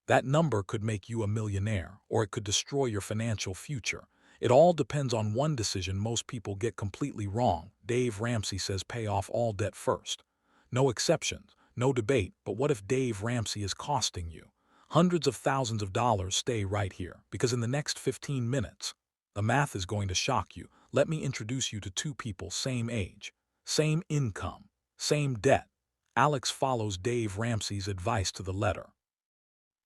That number could make you a millionaire, or it could destroy your financial future. It all depends on one decision most people get completely wrong. Dave Ramsey says pay off all debt first. No exceptions, no debate, but what if Dave Ramsey is costing you hundreds of thousands of dollars? Stay right here, because in the next 15 minutes, the math is going to shock you. Let me introduce you to two people, same age, same income, same debt. Alex follows Dave Ramsey's advice to the letter.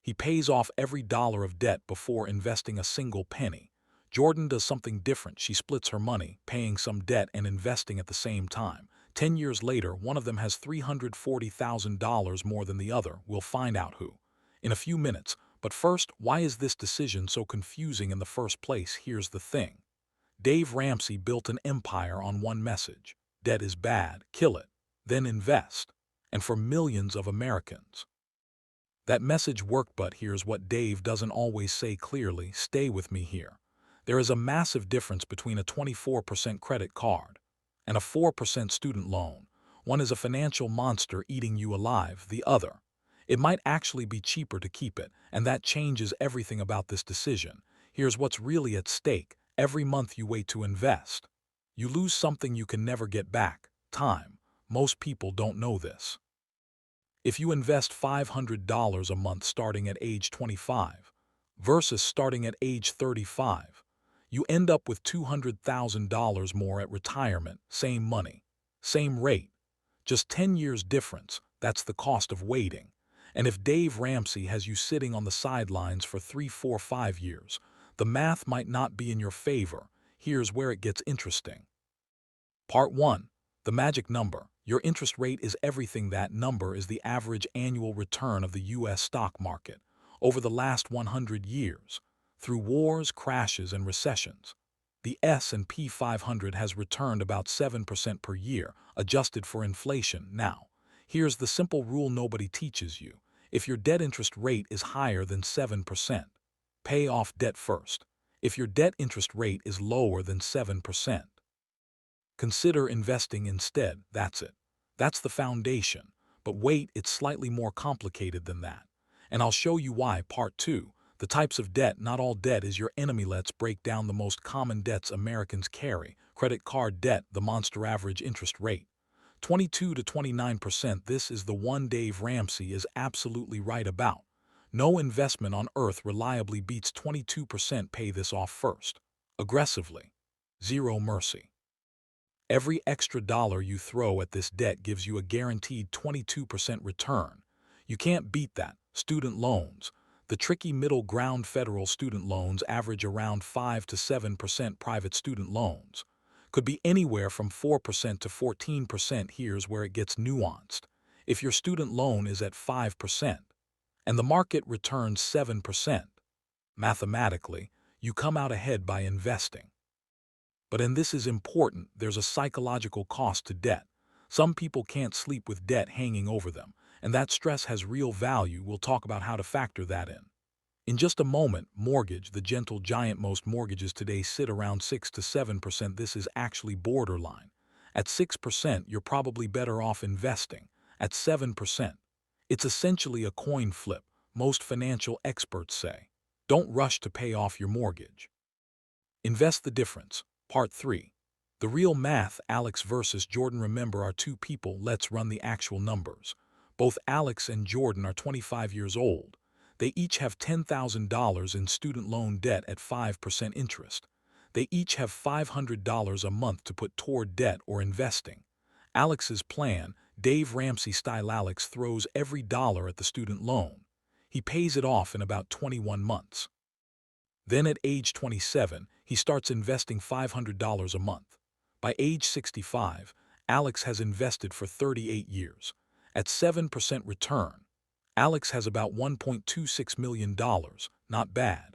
He pays off every dollar of debt before investing a single penny. Jordan does something different. She splits her money, paying some debt and investing at the same time. 10 years later, one of them has $340,000 more than the other. We'll find out who in a few minutes. But first, why is this decision so confusing in the first place? Here's the thing. Dave Ramsey built an empire on one message. Debt is bad, kill it, then invest. And for millions of Americans, that message worked, but here's what Dave doesn't always say clearly. Stay with me here. There is a massive difference between a 24% credit card and a 4% student loan. One is a financial monster eating you alive, the other. It might actually be cheaper to keep it, and that changes everything about this decision. Here's what's really at stake. Every month you wait to invest, you lose something you can never get back: time. Most people don't know this. If you invest $500 a month starting at age 25 versus starting at age 35, you end up with $200,000 more at retirement. Same money, same rate, just 10 years difference. That's the cost of waiting. And if Dave Ramsey has you sitting on the sidelines for 3, 4, 5 years, the math might not be in your favor. Here's where it gets interesting. Part 1. The magic number. Your interest rate is everything. That number is the average annual return of the U.S. stock market over the last 100 years, through wars, crashes, and recessions. The S&P 500 has returned about 7% per year, adjusted for inflation. Now, here's the simple rule nobody teaches you. If your debt interest rate is higher than 7%, pay off debt first. If your debt interest rate is lower than 7%, consider investing instead. That's it. That's the foundation. But wait, it's slightly more complicated than that. And I'll show you why. Part 2. The types of debt. Not all debt is your enemy. Let's break down the most common debts Americans carry. Credit card debt, the monster average interest rate, 22 to 29%. This is the one Dave Ramsey is absolutely right about. No investment on earth reliably beats 22%. Pay this off first, aggressively. Zero mercy. Every extra dollar you throw at this debt gives you a guaranteed 22% return. You can't beat that. Student loans. The tricky middle ground. Federal student loans average around 5 to 7%. Private student loans could be anywhere from 4% to 14%. Here's where it gets nuanced. If your student loan is at 5% and the market returns 7%, mathematically, you come out ahead by investing. But, and this is important, there's a psychological cost to debt. Some people can't sleep with debt hanging over them, and that stress has real value. We'll talk about how to factor that in just a moment. Mortgage, the gentle giant. Most mortgages today sit around 6 to 7%. This is actually borderline. At 6%, you're probably better off investing. At 7%, it's essentially a coin flip. Most financial experts say, don't rush to pay off your mortgage. Invest the difference. Part 3. The real math. Alex versus Jordan. Remember, our two people. Let's run the actual numbers. Both Alex and Jordan are 25 years old. They each have $10,000 in student loan debt at 5% interest. They each have $500 a month to put toward debt or investing. Alex's plan, Dave Ramsey style. Alex throws every dollar at the student loan. He pays it off in about 21 months. Then at age 27, he starts investing $500 a month. By age 65, Alex has invested for 38 years. At 7% return, Alex has about $1.26 million. Not bad.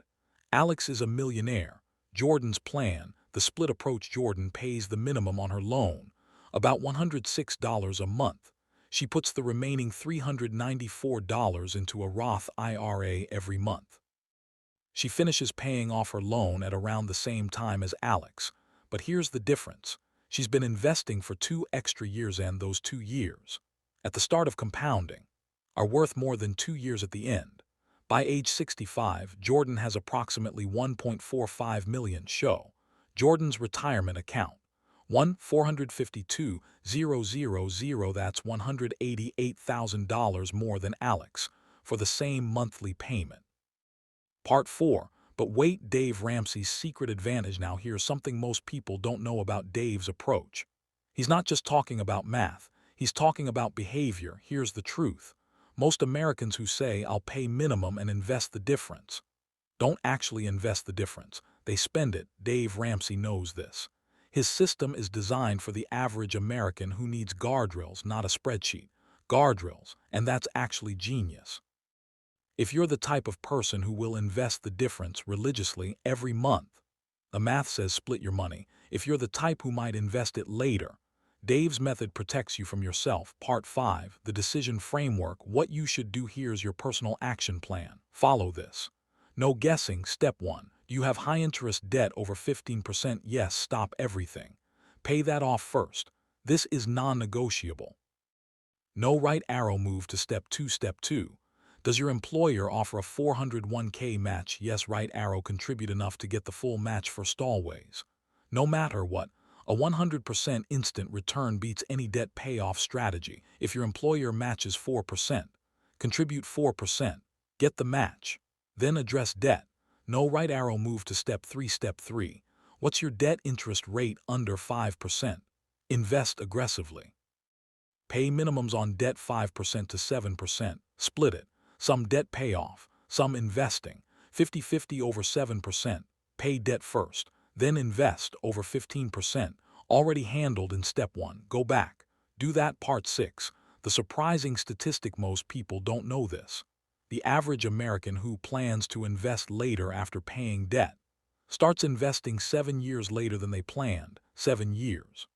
Alex is a millionaire. Jordan's plan, the split approach. Jordan pays the minimum on her loan, about $106 a month. She puts the remaining $394 into a Roth IRA every month. She finishes paying off her loan at around the same time as Alex. But here's the difference. She's been investing for 2 extra years, and those 2 years, at the start of compounding, are worth more than 2 years at the end. By age 65, Jordan has approximately 1.45 million. Show Jordan's retirement account. 1,452,000. That's $188,000 more than Alex for the same monthly payment. Part 4. But wait, Dave Ramsey's secret advantage. Now here's something most people don't know about Dave's approach. He's not just talking about math, he's talking about behavior. Here's the truth. Most Americans who say, "I'll pay minimum and invest the difference," don't actually invest the difference. They spend it. Dave Ramsey knows this. His system is designed for the average American who needs guardrails, not a spreadsheet. Guardrails, and that's actually genius. If you're the type of person who will invest the difference religiously every month, the math says split your money. If you're the type who might invest it later, Dave's method protects you from yourself. Part 5. The decision framework. What you should do. Here's your personal action plan. Follow this. No guessing. Step 1. Do you have high-interest debt over 15%? Yes. Stop everything. Pay that off first. This is non-negotiable. No right arrow move to step 2. Step 2. Does your employer offer a 401k match? Yes. Right arrow. Contribute enough to get the full match for stallways. No matter what, a 100% instant return beats any debt payoff strategy. If your employer matches 4%, contribute 4%. Get the match. Then address debt. No right arrow move to step 3. Step 3. What's your debt interest rate? Under 5%. Invest aggressively. Pay minimums on debt 5% to 7%. Split it. Some debt payoff, some investing. 50-50 over 7%. Pay debt first, then invest over 15%. Already handled in step 1. Go back. Do that. Part 6. The surprising statistic. Most people don't know this. The average American who plans to invest later after paying debt starts investing 7 years later than they planned. 7 years.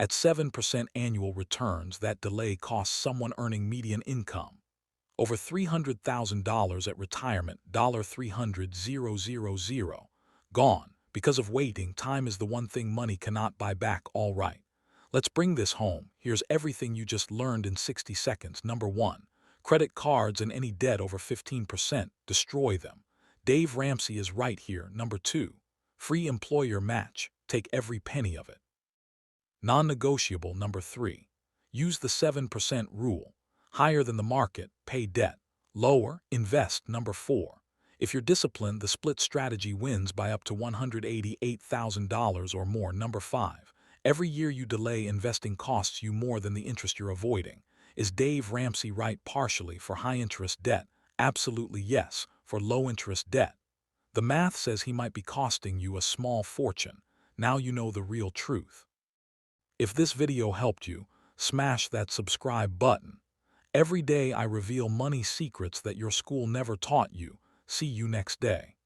At 7% annual returns, that delay costs someone earning median income over $300,000 at retirement. $300,000 gone. Because of waiting, time is the one thing money cannot buy back. All right, let's bring this home. Here's everything you just learned in 60 seconds. Number 1. Credit cards and any debt over 15%. Destroy them. Dave Ramsey is right here. Number 2. Free employer match. Take every penny of it. Non-negotiable. Number 3. Use the 7% rule. Higher than the market, pay debt. Lower, invest. Number 4. If you're disciplined, the split strategy wins by up to $188,000 or more. Number 5. Every year you delay investing costs you more than the interest you're avoiding. Is Dave Ramsey right? Partially. For high-interest debt, absolutely yes. For low-interest debt, the math says he might be costing you a small fortune. Now you know the real truth. If this video helped you, smash that subscribe button. Every day I reveal money secrets that your school never taught you. See you next day.